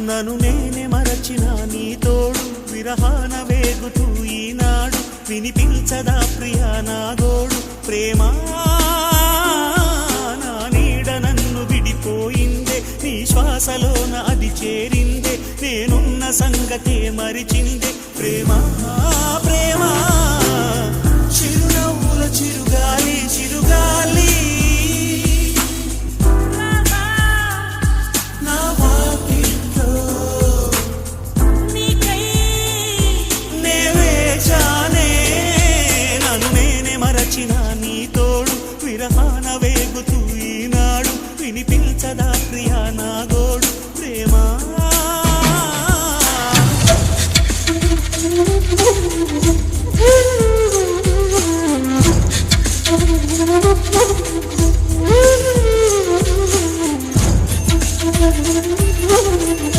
నన్ను నేనే మరచిన నీ తోడు విరహాన వేగుతూ ఈనాడు వినిపించదా ప్రియా నా గోడు ప్రేమా నా నీడ నన్ను విడిపోయిందే నీ శ్వాసలోన అది చేరిందే నేనున్న సంగతే మరిచిందే ప్రేమా ప్రేమా చిరునవ్వుల చిరుగా